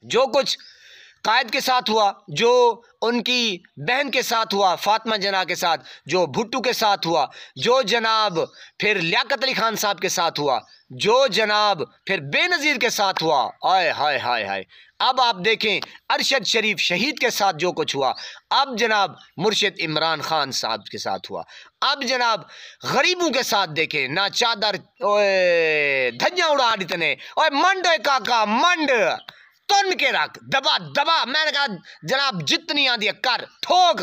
जो कुछ कायद के साथ हुआ, जो उनकी बहन के साथ हुआ फातिमा जना के साथ, जो भुट्टो के साथ हुआ, जो जनाब फिर लियाकत अली खान साहब के साथ हुआ, जो जनाब फिर बेनज़ीर के साथ हुआ, आय हाय हाय हाय। अब आप देखें अरशद शरीफ शहीद के साथ जो कुछ हुआ, अब जनाब मुर्शिद इमरान खान साहब के साथ हुआ, अब जनाब गरीबों के साथ देखें ना चादर धज्जा उड़ा दितने ओए मंड काका मंड तुन के रख दबा दबा। मैंने कहा जनाब जितनी आंदी है कर ठोक,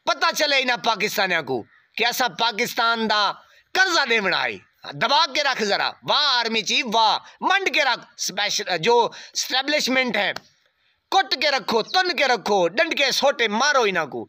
पता चले इन्हें पाकिस्तानियों को कि ऐसा पाकिस्तान दा कर्जा दे बनाई। दबा के रख जरा, वाह आर्मी चीफ वाह, मंड के रख। स्पेशल जो स्टैब्लिशमेंट है कुट के रखो, तुन के रखो, डंड के सोटे मारो इन्हें को।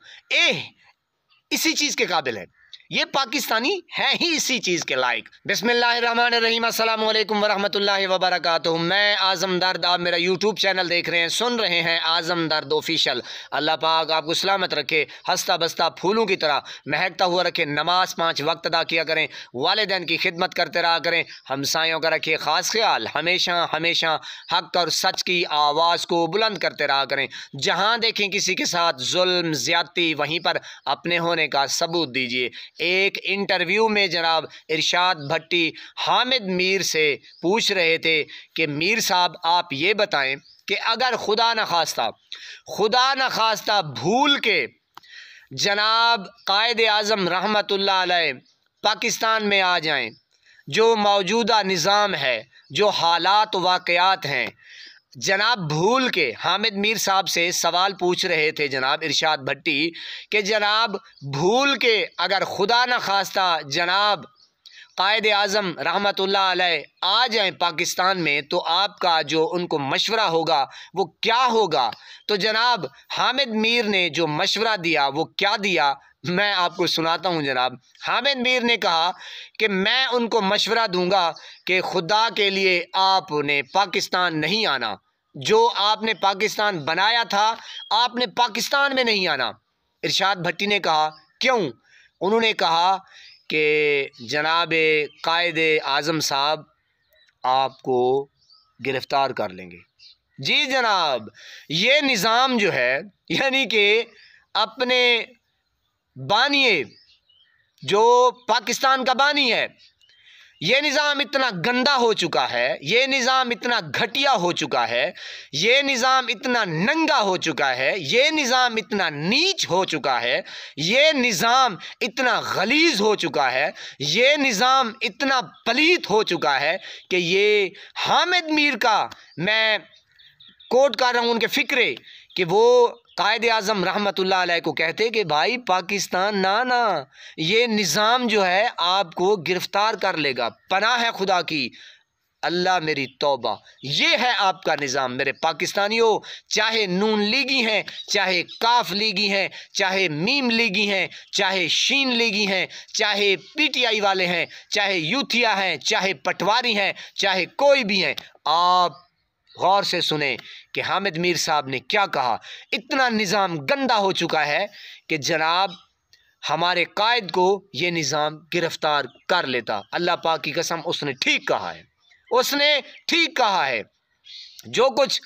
इसी चीज के काबिल है ये पाकिस्तानी, है ही इसी चीज़ के लायक। बिस्मिल्लाहिर्रहमानिर्रहीम, अस्सलाम वालेकुम वरहमतुल्लाहि वबरकातुहू। मैं आज़म दर्द, आप मेरा यूट्यूब चैनल देख रहे हैं, सुन रहे हैं आज़म दर्द ऑफिशियल। अल्लाह पाक आपको सलामत रखे, हंसता बसता फूलों की तरह महकता हुआ रखे। नमाज 5 वक्त अदा किया करें, वालिदैन की खिदमत करते रहा करें, हमसायों का रखिए ख़ास ख्याल, हमेशा हमेशा हक और सच की आवाज़ को बुलंद करते रहा करें। जहाँ देखें किसी के साथ जुल्म ज़्यादती, वहीं पर अपने होने का सबूत दीजिए। एक इंटरव्यू में जनाब इरशाद भट्टी हामिद मीर से पूछ रहे थे कि मीर साहब आप ये बताएं कि अगर खुदा न खास्ता भूल के जनाब कायद आज़म रहमतुल्लाह अलैह पाकिस्तान में आ जाएं, जो मौजूदा निज़ाम है, जो हालात वाक़यात हैं, जनाब भूल के हामिद मीर साहब से सवाल पूछ रहे थे जनाब इरशाद भट्टी कि जनाब भूल के अगर खुदा न खास्ता जनाब कायद आज़म रहमतुल्लाह अलैह आ जाएं पाकिस्तान में, तो आपका जो उनको मशवरा होगा वो क्या होगा। तो जनाब हामिद मीर ने जो मशवरा दिया वो क्या दिया, मैं आपको सुनाता हूँ। जनाब हामिद मीर ने कहा कि मैं उनको मशवरा दूंगा कि खुदा के लिए आपने पाकिस्तान नहीं आना, जो आपने पाकिस्तान बनाया था आपने पाकिस्तान में नहीं आना। इरशाद भट्टी ने कहा क्यों? उन्होंने कहा कि जनाब कायद आज़म साहब आपको गिरफ़्तार कर लेंगे। जी जनाब, ये निज़ाम जो है यानी कि अपने बानिए जो पाकिस्तान का बानी है, ये निज़ाम इतना गंदा हो चुका है, ये निज़ाम इतना घटिया हो चुका है, ये निज़ाम इतना नंगा हो चुका है, ये निज़ाम इतना नीच हो चुका है, ये निज़ाम इतना गलीज़ हो चुका है, ये निज़ाम इतना पलीत हो चुका है कि ये हामिद मीर का मैं कोट कर रहा हूँ उनके फ़िक्रे कि वो कायद आज़म रहमतुल्लाह अलैह को कहते कि भाई पाकिस्तान ना, ये निज़ाम जो है आपको गिरफ़्तार कर लेगा, पनाह है खुदा की, अल्लाह मेरी तौबा, ये है आपका निज़ाम। मेरे पाकिस्तानियों, चाहे नून लीगी हैं, चाहे काफ लीगी हैं, चाहे मीम लीगी हैं, चाहे शीन लीगी हैं, चाहे PTI वाले हैं, चाहे यूथिया हैं, चाहे पटवारी हैं, चाहे कोई भी हैं, आप गौर से सुने कि हामिद मीर साहब ने क्या कहा। इतना निज़ाम गंदा हो चुका है कि जनाब हमारे कायद को ये निज़ाम गिरफ़्तार कर लेता। अल्लाह पाक की कसम, उसने ठीक कहा है, उसने ठीक कहा है। जो कुछ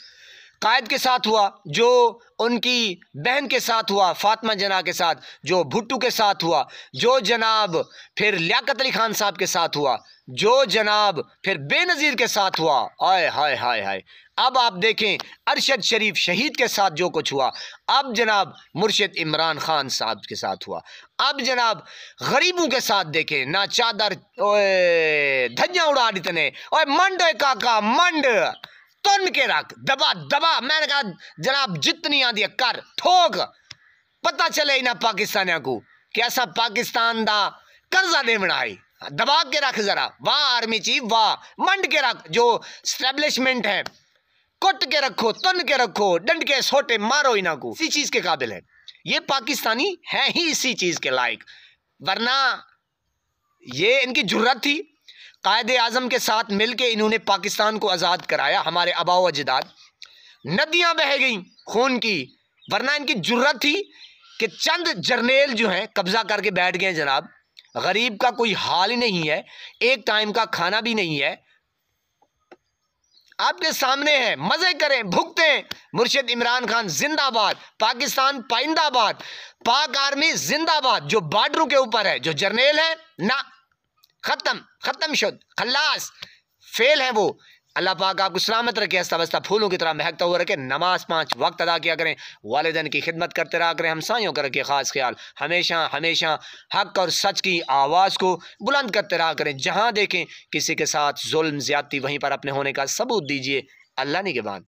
कायद के साथ हुआ, जो उनकी बहन के साथ हुआ फातिमा जना के साथ, जो भुट्टो के साथ हुआ, जो जनाब फिर लियाकत अली खान साहब के साथ हुआ, जो जनाब फिर बेनज़ीर के साथ हुआ, आय हाय हाय हाय। अब आप देखें अरशद शरीफ शहीद के साथ जो कुछ हुआ, अब जनाब मुर्शिद इमरान खान साहब के साथ हुआ, अब जनाब गरीबों के साथ देखें ना चादर धज्जा उड़ा दितने ओए मंड काका मंड तुन के रख दबा दबा। मैंने कहा जनाब जितनी आंदी है कर ठोक, पता चले इन्हें पाकिस्तानियों को कि ऐसा पाकिस्तान दा कर्जा दे बनाई। दबा के रख जरा, वाह आर्मी चीफ वाह, मंड के रख। जो स्टैब्लिशमेंट है कुट के रखो, तुन के रखो, डंड के सोटे मारो इन्हें को। इसी चीज के काबिल है ये पाकिस्तानी, है ही इसी चीज के लायक। वरना ये इनकी जुर्रत थी, कायद आज़म के साथ मिलके इन्होंने पाकिस्तान को आज़ाद कराया। हमारे आबाओ अजदाद, नदियां बह गई खून की, वरना इनकी जुर्रत थी कि चंद जर्नेल जो हैं कब्जा करके बैठ गए। जनाब गरीब का कोई हाल ही नहीं है, एक टाइम का खाना भी नहीं है, आपके सामने है, मजे करें, भुगतें। मुर्शिद इमरान खान जिंदाबाद, पाकिस्तान पाइंदाबाद, पाक आर्मी जिंदाबाद। जो बॉर्डरों के ऊपर है, जो जर्नेल है ना, खत्म खत्म शुद्ध खल्लास, फेल है वो। अल्लाह पाक आपको सलामत रखे, हंसता बसता फूलों की तरह महकता हुआ रखे। नमाज 5 वक्त अदा किया करें, वालिदैन की खिदमत करते रहा करें, हमसायों का रखे खास ख्याल। हमेशा हमेशा हक और सच की आवाज़ को बुलंद करते रहा करें। जहाँ देखें किसी के साथ जुल्म ज्यादती, वहीं पर अपने होने का सबूत दीजिए। अल्लाह ने के बाद।